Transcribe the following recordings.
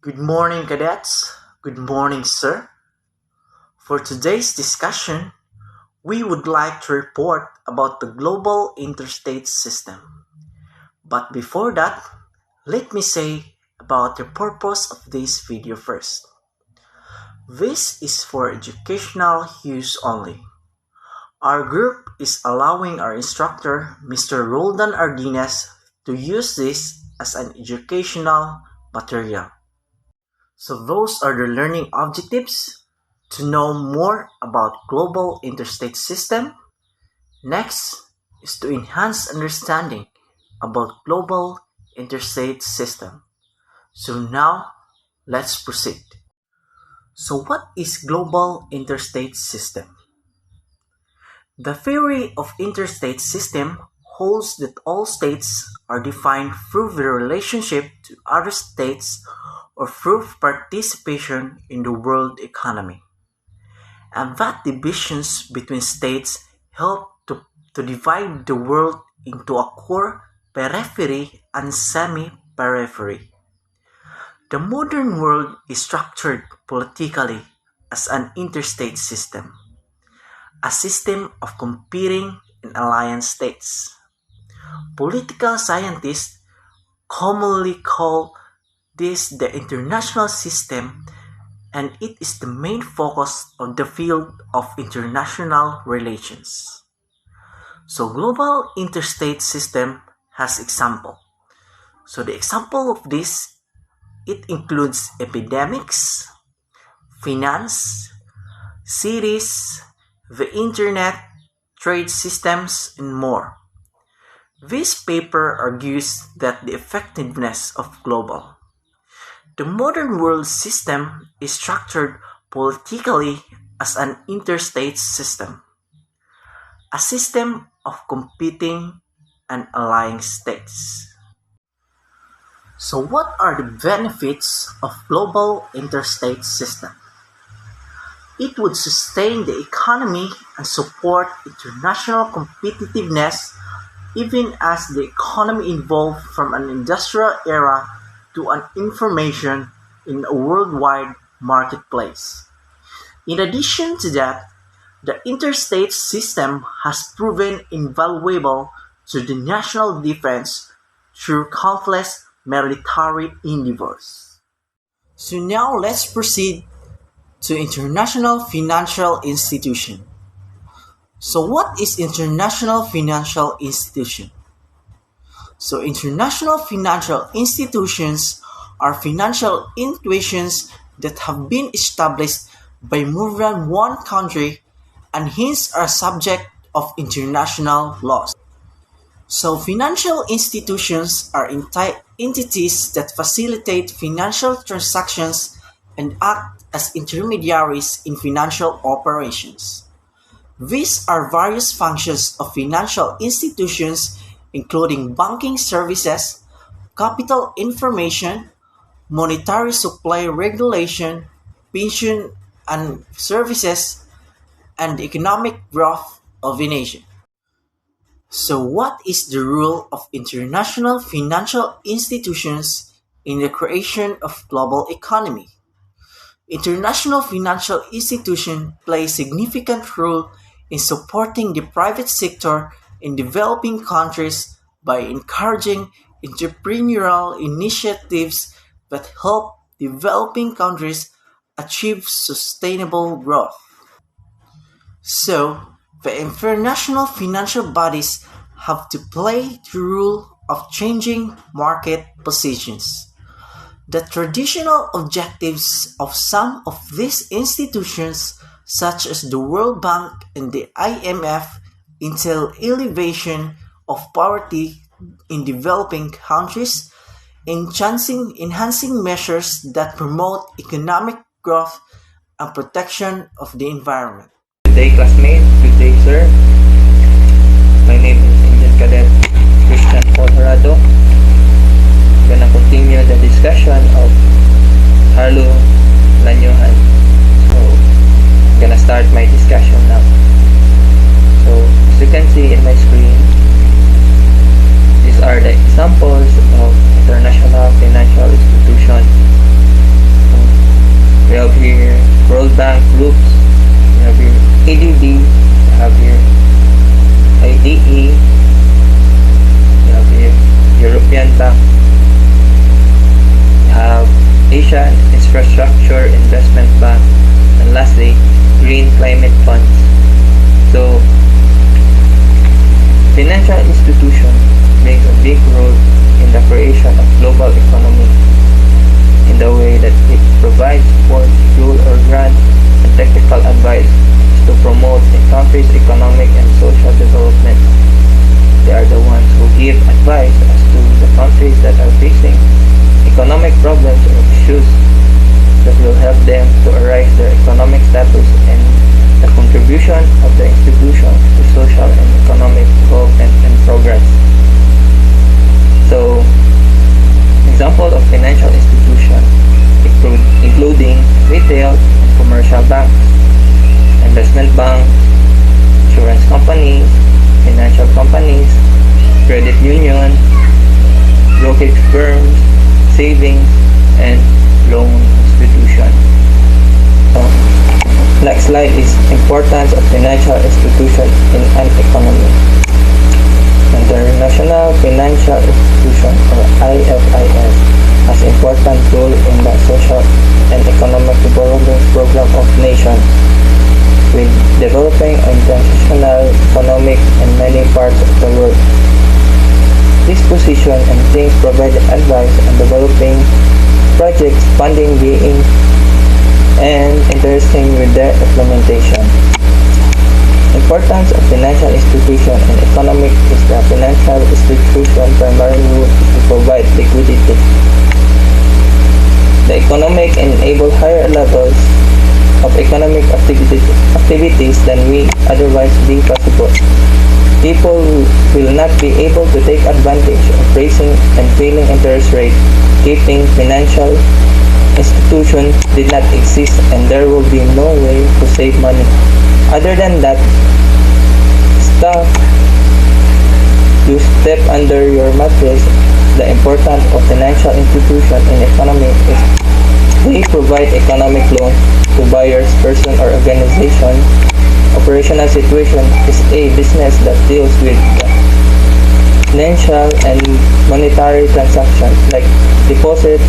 Good morning, cadets. Good morning, sir. For today's discussion, we would like to report about the global interstate system. But before that, let me say about the purpose of this video first. This is for educational use only. Our group is allowing our instructor, Mr. Roldan Ardines, to use this as an educational material. So those are the learning objectives. To know more about global interstate system, next is to enhance understanding about global interstate system. So now, let's proceed. So what is global interstate system? The theory of interstate system holds that all states are defined through their relationship to other states or through participation in the world economy, and that divisions between states help to divide the world into a core, periphery, and semi-periphery. The modern world is structured politically as an interstate system, a system of competing and alliance states. Political scientists commonly call this the international system, and it is the main focus of the field of international relations. So global interstate system has example. So the example of this, it includes epidemics, finance, cities, the internet, trade systems, and more. This paper argues that the effectiveness of global. The modern world system is structured politically as an interstate system, a system of competing and allying states. So what are the benefits of global interstate system? It would sustain the economy and support international competitiveness even as the economy evolved from an industrial era to an information in a worldwide marketplace. In addition to that, the interstate system has proven invaluable to the national defense through countless military endeavors. So now let's proceed to international financial institution. So what is international financial institution? So international financial institutions are financial institutions that have been established by more than one country and hence are subject of international laws. So financial institutions are entities that facilitate financial transactions and act as intermediaries in financial operations. These are various functions of financial institutions including banking services, capital information, monetary supply regulation, pension and services, and the economic growth of a nation. So what is the role of international financial institutions in the creation of global economy? International financial institutions play a significant role in supporting the private sector in developing countries by encouraging entrepreneurial initiatives that help developing countries achieve sustainable growth. So, the international financial bodies have to play the role of changing market positions. The traditional objectives of some of these institutions, such as the World Bank and the IMF, entail elevation of poverty in developing countries, enhancing measures that promote economic growth and protection of the environment. Good day, classmates. Good day, sir. My name is Indian Cadet Christian Colorado. I'm gonna continue the discussion of Harlo Lanyuhan. So, I'm gonna start my discussion now. So, as you can see in my screen, these are the examples of international financial institutions Infrastructure Investment Bank, and lastly, Green Climate Funds. So, financial institution plays a big role in the creation of global economy in the way that it provides support, fuel or grant, and technical advice to promote a country's economic and social development. They are the ones who give advice as to the countries that are facing economic problems or issues that will help them to arise their economic status and the contribution of the institution to social and economic development and progress. So, example of financial institutions including retail and commercial banks, investment banks, insurance companies, financial companies, credit union, brokerage firms, savings, and loan institutions. So, next slide is importance of financial institutions in an economy. International Financial Institution or IFIS has important role in the social and economic development program of nations with developing international economic in many parts of the world. This position and things provide advice on developing projects, funding being and interesting with their implementation. Importance of financial institution and economic is the financial institution primary role is to provide liquidity. The economic enable higher levels of economic activities than we otherwise be possible. People will not be able to take advantage of raising and failing interest rate, keeping financial institutions did not exist and there will be no way to save money. Other than that, stuff you step under your mattress. The importance of financial institution in economy is they provide economic loan to buyers, person or organization. Operational situation is a business that deals with the financial and monetary transactions like deposit,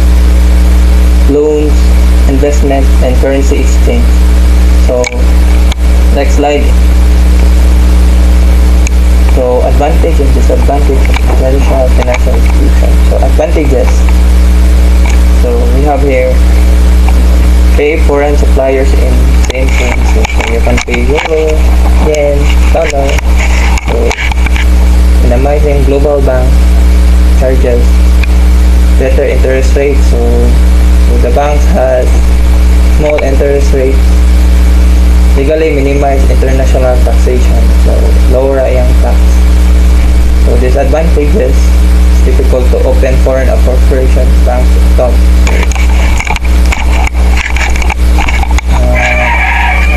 loans, investment, and currency exchange. So, next slide. So, advantage and disadvantage of traditional financial institutions. So, advantages. So, we have here pay foreign suppliers in same currency. So, you can pay euro, yen, dollar. So, minimizing global bank charges, better interest rates. So the banks has small interest rates, legally minimize international taxation, so lower ang tax. So disadvantages, it's difficult to open foreign corporation bank account.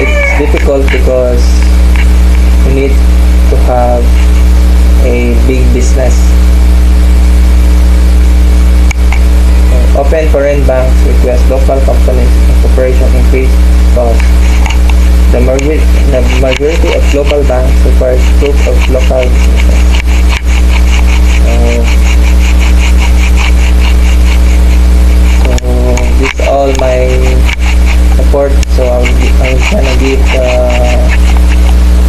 It's difficult because you need to have a big business. Open foreign banks request local companies and corporations increase costs. The majority of global banks requires proof of local business. So this is all my report. So I'm gonna give the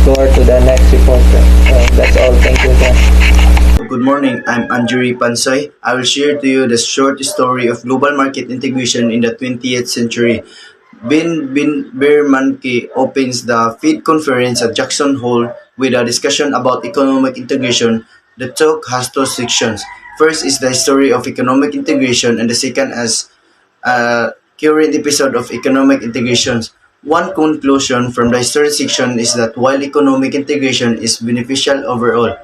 floor to the next reporter. So that's all. Thank you, sir. Good morning, I'm Anjuri Pansoy. I will share to you the short story of global market integration in the 20th century. Bin Bernanke opens the FED conference at Jackson Hole with a discussion about economic integration. The talk has two sections. First is the history of economic integration and the second as a current episode of economic integrations. One conclusion from the history section is that while economic integration is beneficial overall,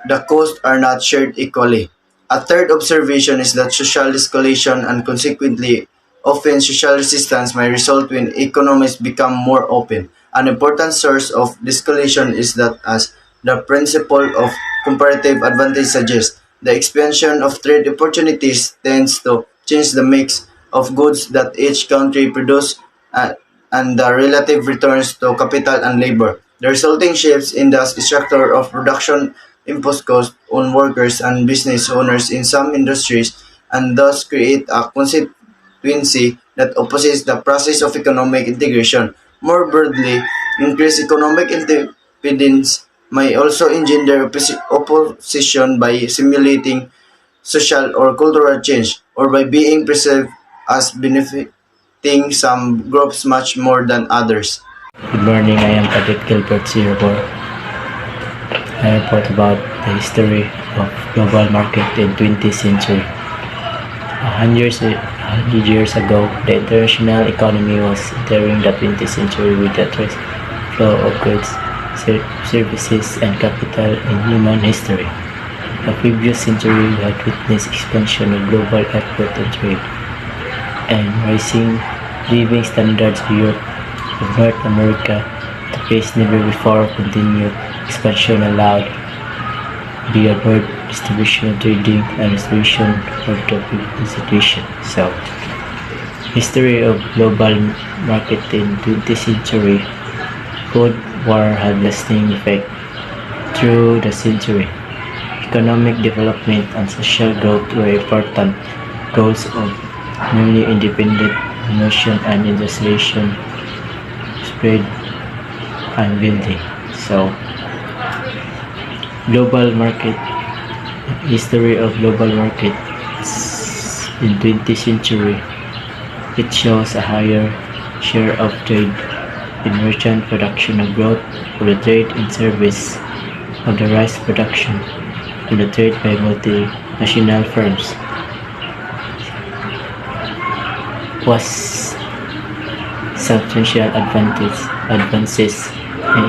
the costs are not shared equally. A third observation is that social escalation and consequently often social resistance may result when economies become more open. An important source of escalation is that as the principle of comparative advantage suggests, the expansion of trade opportunities tends to change the mix of goods that each country produces and the relative returns to capital and labor. The resulting shifts in the structure of production impose costs on workers and business owners in some industries and thus create a consequence that opposes the process of economic integration. More broadly, increased economic independence may also engender opposition by simulating social or cultural change, or by being perceived as benefiting some groups much more than others. Good morning, I am Patrick Gilbert Singapore. I report about the history of global market in 20th century. 100 years ago, the international economy was entering the 20th century with the flow of goods, services, and capital in human history. The previous century had witnessed expansion of global export and trade, and rising living standards of Europe of North America. The pace never before continued expansion allowed the upward distribution of trading and restoration of the previous situation. So, history of global market in 20th century. Cold War had lasting effect through the century. Economic development and social growth were important goals of many independent nation and industrialization spread and building. So, global market, history of global market in 20th century. It shows a higher share of trade in merchant production of growth of the trade in service of the rise production of the trade by multinational firms was substantial advances in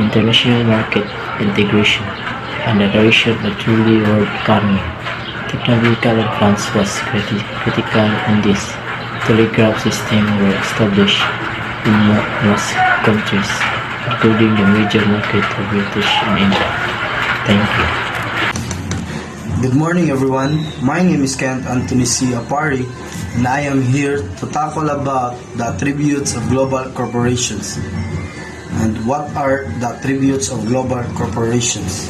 international market integration and the creation of a truly world economy. Technological advance was critical in this. Telegraph systems were established in most countries, including the major market of British and India. Thank you. Good morning, everyone. My name is Kent Anthony C. Apari, and I am here to tackle about the attributes of global corporations. And what are the attributes of global corporations?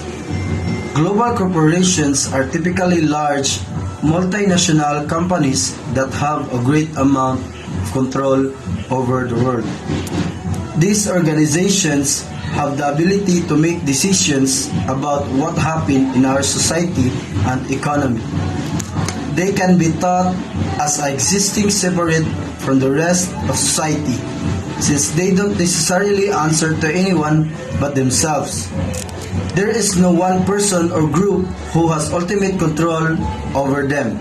Global corporations are typically large, multinational companies that have a great amount of control over the world. These organizations have the ability to make decisions about what happens in our society and economy. They can be thought as existing separate from the rest of society, since they don't necessarily answer to anyone but themselves. There is no one person or group who has ultimate control over them.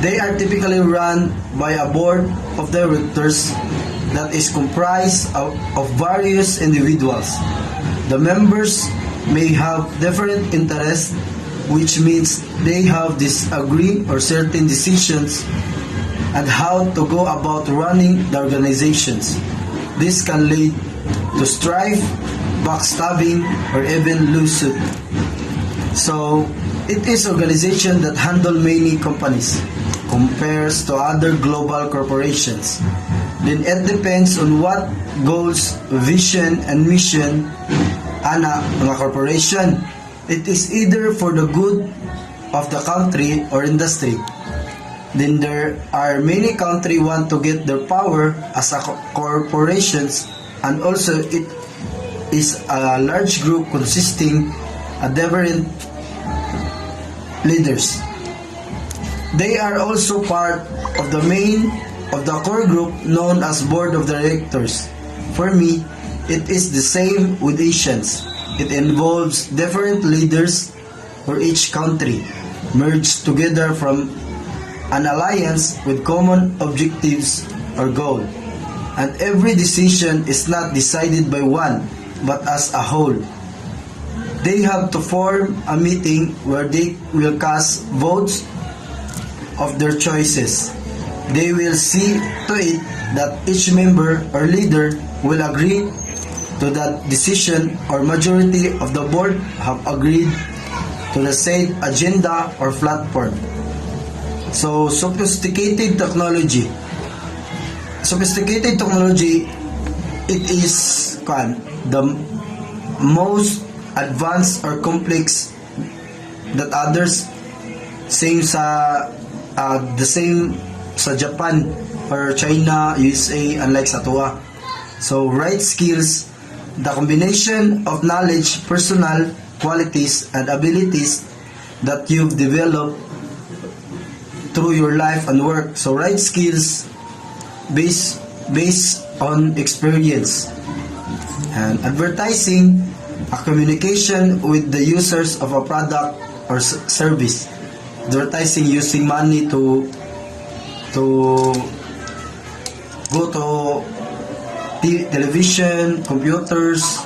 They are typically run by a board of directors that is comprised of various individuals. The members may have different interests, which means they have disagreed or certain decisions and how to go about running the organizations. This can lead to strife, backstabbing, or even lawsuit. So, it is organization that handle many companies compares to other global corporations. Then it depends on what goals, vision, and mission ana ng corporation. It is either for the good of the country or industry. Then there are many countries want to get their power as a corporations, and also it is a large group consisting of different leaders. They are also part of the core group known as board of directors. For me, it is the same with Asians. It involves different leaders for each country merged together from an alliance with common objectives or goal. And every decision is not decided by one, but as a whole. They have to form a meeting where they will cast votes of their choices. They will see to it that each member or leader will agree to that decision, or majority of the board have agreed to the said agenda or platform. So, sophisticated technology, it is the most advanced or complex that others same sa the same sa Japan or China, USA, unlike sa tuwa. So right skills, the combination of knowledge, personal qualities and abilities that you've developed through your life and work. So right skills based on experience. And advertising, a communication with the users of a product or service. Advertising using money to go to television, computers,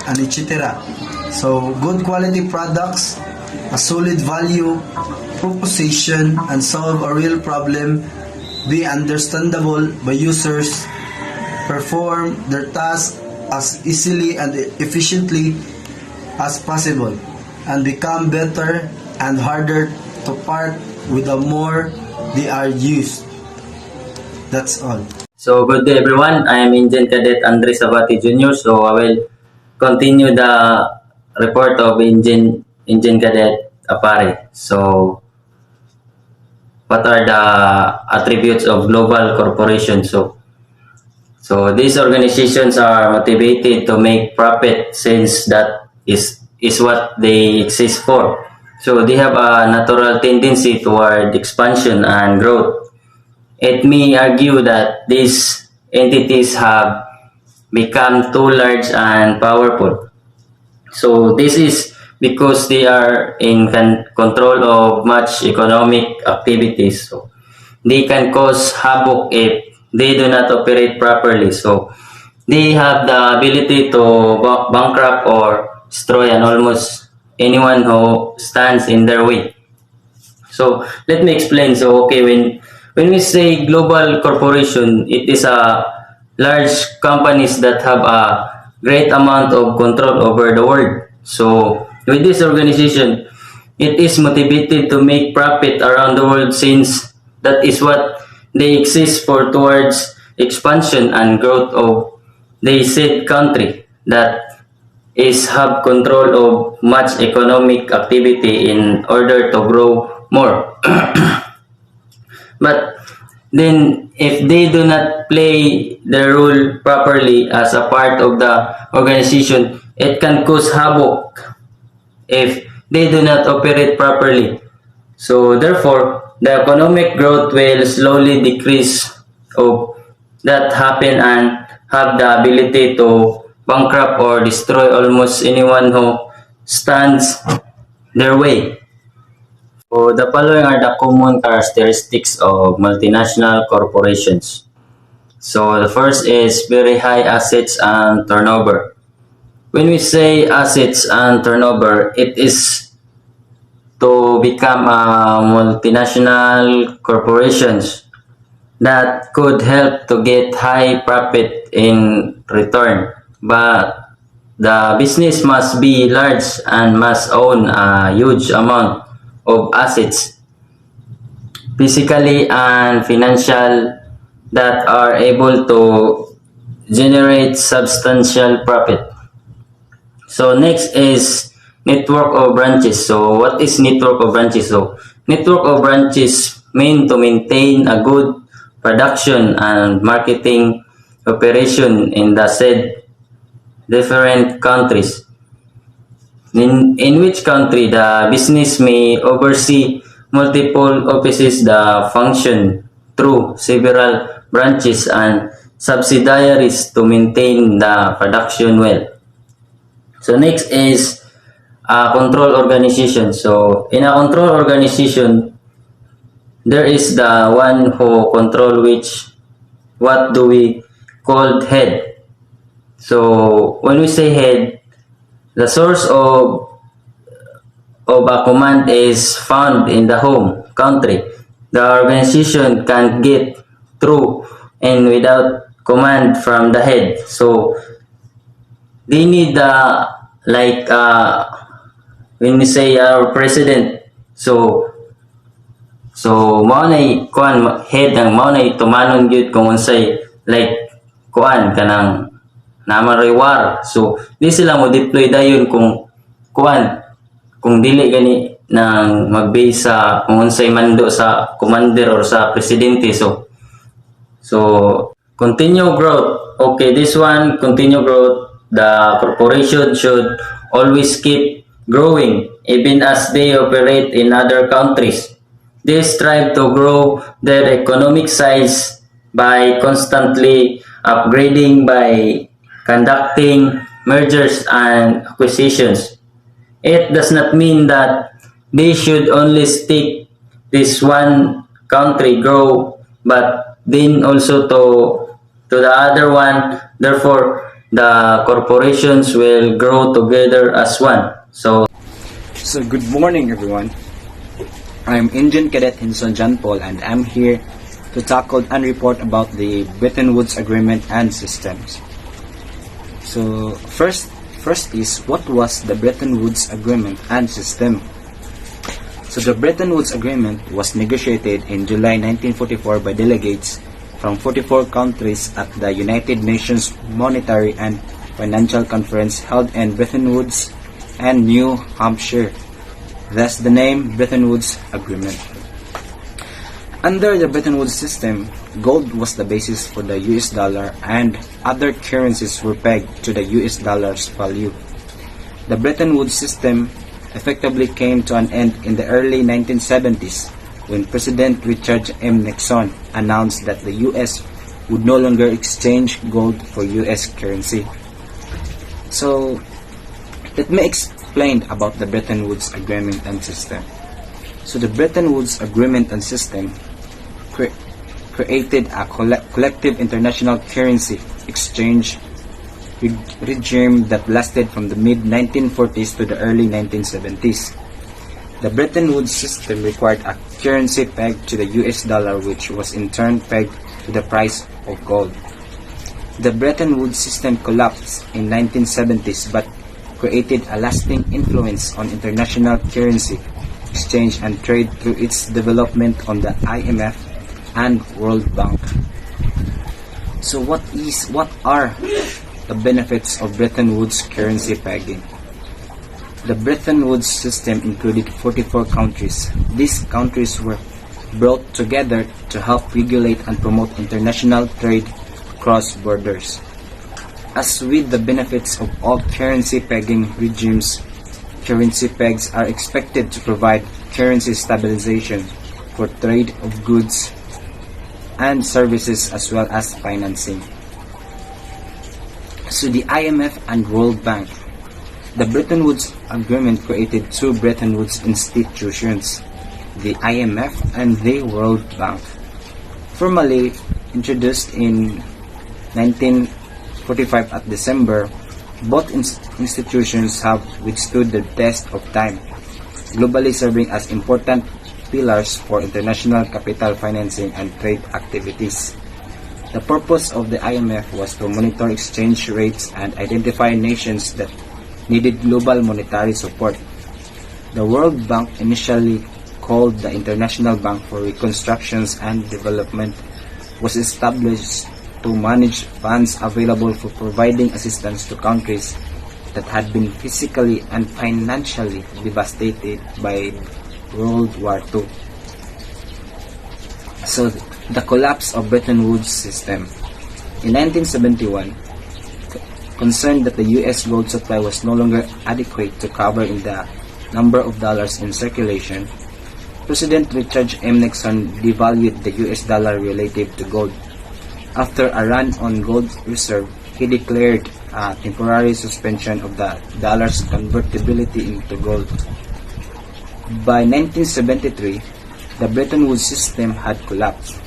and etc. So good quality products, a solid value proposition, and solve a real problem, be understandable by users, perform their task as easily and efficiently as possible, and become better and harder to part with the more they are used. That's all. So good day everyone, I am Engine Cadet Andre Sabati Jr. So I will continue the report of Engine Cadet Apare. So what are the attributes of global corporations? So these organizations are motivated to make profit since that is what they exist for. So they have a natural tendency toward expansion and growth. It may argue that these entities have become too large and powerful. So this is because they are in control of much economic activities. So they can cause havoc if they do not operate properly. So they have the ability to bankrupt or destroy and almost anyone who stands in their way. So let me explain. So okay, when we say global corporation, it is a large companies that have a great amount of control over the world. So with this organization, it is motivated to make profit around the world since that is what they exist for towards expansion and growth of the said country that is have control of much economic activity in order to grow more. But then if they do not play the role properly as a part of the organization, it can cause havoc if they do not operate properly. So therefore, the economic growth will slowly decrease of that happen and have the ability to bankrupt or destroy almost anyone who stands their way. So the following are the common characteristics of multinational corporations. So the first is very high assets and turnover. When we say assets and turnover, it is to become a multinational corporations that could help to get high profit in return. But the business must be large and must own a huge amount of assets, physically and financial, that are able to generate substantial profit. So next is network of branches. So what is network of branches? So network of branches mean to maintain a good production and marketing operation in the said different countries. In which country the business may oversee multiple offices that function through several branches and subsidiaries to maintain the production well. So next is a control organization. So in a control organization, there is the one who control which, what do we call head. So when we say head, the source of a command is found in the home country. The organization can get through and without command from the head. So they need like when we say our president, so mao nay kuan head ng mao nay tumanon gyud kung unsay like kuan kanang naman reward. So di sila mo deploy dayon kung kuan, kung dili gani ng mag-base sa kung unsay mando sa commander or sa presidente. So continue growth. Okay, this one, continue growth. The corporation should always keep growing even as they operate in other countries. They strive to grow their economic size by constantly upgrading, by conducting mergers and acquisitions. It does not mean that they should only stick this one country grow, but then also to the other one. Therefore, the corporations will grow together as one. So good morning everyone. I'm Indian Cadet Hinson John Paul and I'm here to tackle and report about the Bretton Woods Agreement and systems. So first is, what was the Bretton Woods Agreement and system? So the Bretton Woods Agreement was negotiated in July 1944 by delegates from 44 countries at the United Nations Monetary and Financial Conference held in Bretton Woods and New Hampshire. Thus the name Bretton Woods Agreement. Under the Bretton Woods system, gold was the basis for the US dollar and other currencies were pegged to the US dollar's value. The Bretton Woods system effectively came to an end in the early 1970s when President Richard M. Nixon announced that the US would no longer exchange gold for US currency. So, let me explain about the Bretton Woods Agreement and system. So the Bretton Woods Agreement and system created a collective international currency exchange regime that lasted from the mid-1940s to the early 1970s. The Bretton Woods system required a currency pegged to the US dollar, which was in turn pegged to the price of gold. The Bretton Woods system collapsed in 1970s but created a lasting influence on international currency exchange and trade through its development on the IMF and World Bank. So what are the benefits of Bretton Woods currency pegging? The Bretton Woods system included 44 countries. These countries were brought together to help regulate and promote international trade across borders. As with the benefits of all currency pegging regimes, currency pegs are expected to provide currency stabilization for trade of goods and services as well as financing. So the IMF and World Bank. The Bretton Woods Agreement created two Bretton Woods institutions, the IMF and the World Bank. Formally introduced in 1945 at December, both institutions have withstood the test of time, globally serving as important pillars for international capital financing and trade activities. The purpose of the IMF was to monitor exchange rates and identify nations that needed global monetary support. The World Bank, initially called the International Bank for Reconstruction and Development, was established to manage funds available for providing assistance to countries that had been physically and financially devastated by World War II. So, the collapse of Bretton Woods system. In 1971, concerned that the US gold supply was no longer adequate to cover in the number of dollars in circulation, President Richard M. Nixon devalued the US dollar relative to gold. After a run on gold reserve, he declared a temporary suspension of the dollar's convertibility into gold. By 1973, the Bretton Woods system had collapsed.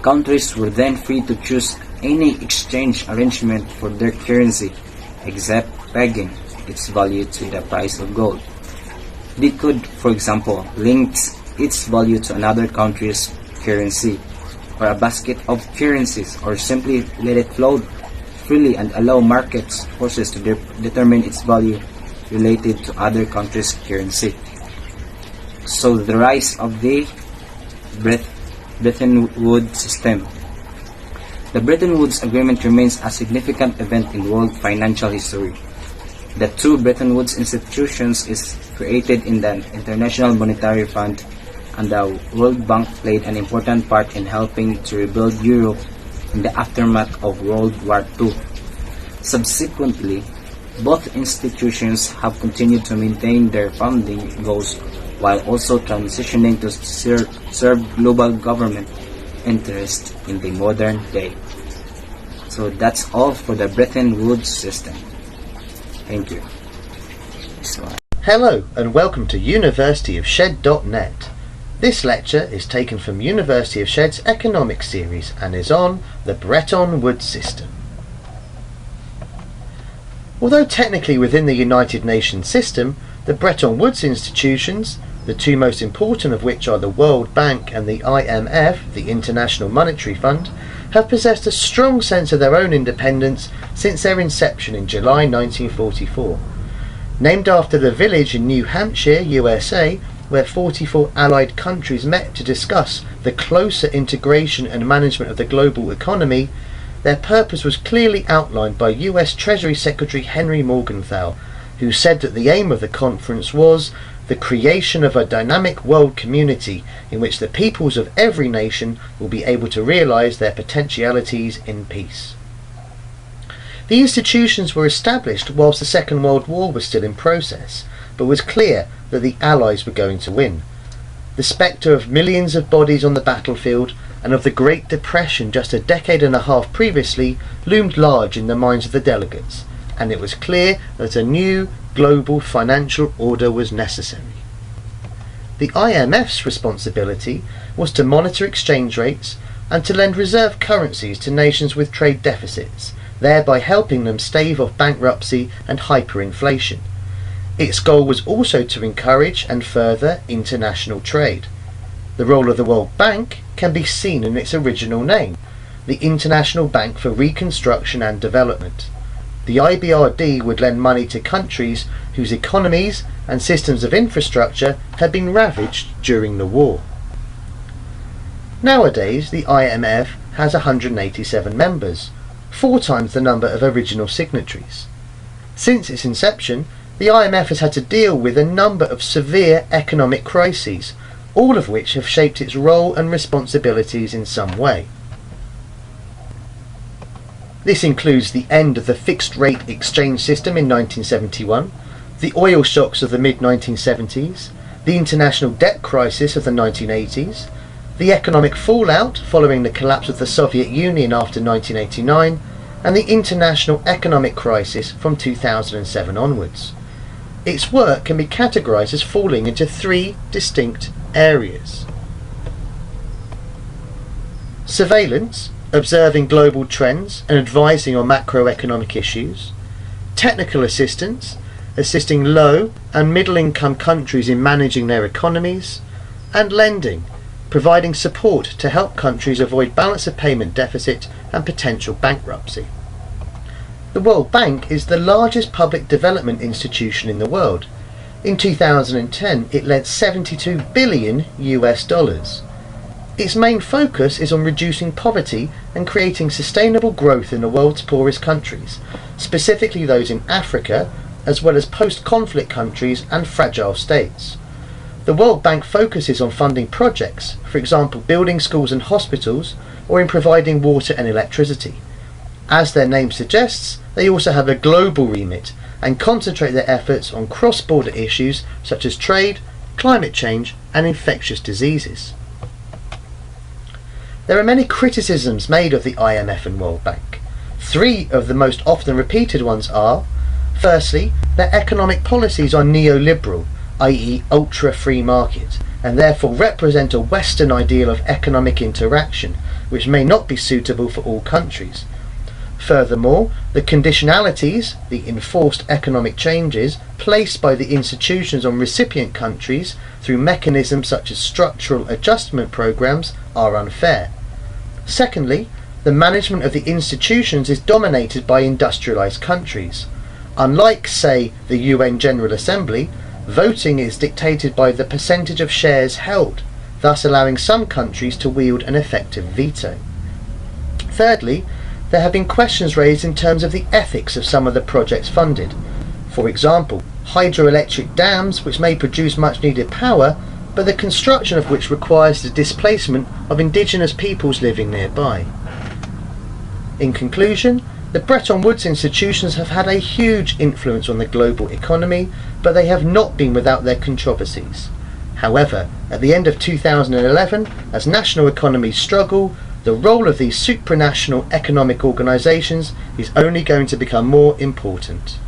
Countries were then free to choose any exchange arrangement for their currency, except pegging its value to the price of gold. They could, for example, link its value to another country's currency, or a basket of currencies, or simply let it float freely and allow market forces to determine its value related to other countries' currency. So the rise of the Bretton Woods system. The Bretton Woods Agreement remains a significant event in world financial history. The two Bretton Woods institutions is created in the International Monetary Fund, and the World Bank played an important part in helping to rebuild Europe in the aftermath of World War II. Subsequently, both institutions have continued to maintain their founding goals while also transitioning to serve global government interests in the modern day. So that's all for the Bretton Woods system. Thank you. Hello and welcome to universityofshed.net. This lecture is taken from University of Shed's economics series and is on the Bretton Woods system. Although technically within the United Nations system, the Bretton Woods institutions, the two most important of which are the World Bank and the IMF, the International Monetary Fund, have possessed a strong sense of their own independence since their inception in July 1944. Named after the village in New Hampshire, USA, where 44 allied countries met to discuss the closer integration and management of the global economy, their purpose was clearly outlined by US Treasury Secretary Henry Morgenthau, who said that the aim of the conference was the creation of a dynamic world community in which the peoples of every nation will be able to realize their potentialities in peace. The institutions were established whilst the Second World War was still in process, but was clear that the Allies were going to win. The spectre of millions of bodies on the battlefield and of the Great Depression just a decade and a half previously loomed large in the minds of the delegates, and it was clear that a new global financial order was necessary. The IMF's responsibility was to monitor exchange rates and to lend reserve currencies to nations with trade deficits, thereby helping them stave off bankruptcy and hyperinflation. Its goal was also to encourage and further international trade. The role of the World Bank can be seen in its original name, the International Bank for Reconstruction and Development. The IBRD would lend money to countries whose economies and systems of infrastructure had been ravaged during the war. Nowadays, the IMF has 187 members, 4 times the number of original signatories. Since its inception, the IMF has had to deal with a number of severe economic crises, all of which have shaped its role and responsibilities in some way. This includes the end of the fixed-rate exchange system in 1971, the oil shocks of the mid-1970s, the international debt crisis of the 1980s, the economic fallout following the collapse of the Soviet Union after 1989, and the international economic crisis from 2007 onwards. Its work can be categorised as falling into 3 distinct areas. Surveillance, observing global trends and advising on macroeconomic issues. Technical assistance, assisting low and middle income countries in managing their economies. And lending, providing support to help countries avoid balance of payment deficit and potential bankruptcy. The World Bank is the largest public development institution in the world. In 2010, it lent $72 billion US. Its main focus is on reducing poverty and creating sustainable growth in the world's poorest countries, specifically those in Africa, as well as post-conflict countries and fragile states. The World Bank focuses on funding projects, for example building schools and hospitals, or in providing water and electricity. As their name suggests, they also have a global remit and concentrate their efforts on cross-border issues such as trade, climate change and infectious diseases. There are many criticisms made of the IMF and World Bank. 3 of the most often repeated ones are: firstly, their economic policies are neoliberal, i.e. ultra-free market, and therefore represent a Western ideal of economic interaction, which may not be suitable for all countries. Furthermore, the conditionalities, the enforced economic changes, placed by the institutions on recipient countries through mechanisms such as structural adjustment programs are unfair. Secondly, the management of the institutions is dominated by industrialized countries. Unlike, say, the UN General Assembly, voting is dictated by the percentage of shares held, thus allowing some countries to wield an effective veto. Thirdly, there have been questions raised in terms of the ethics of some of the projects funded. For example, hydroelectric dams which may produce much needed power, but the construction of which requires the displacement of indigenous peoples living nearby. In conclusion, the Bretton Woods institutions have had a huge influence on the global economy, but they have not been without their controversies. However, at the end of 2011, as national economies struggle, the role of these supranational economic organisations is only going to become more important.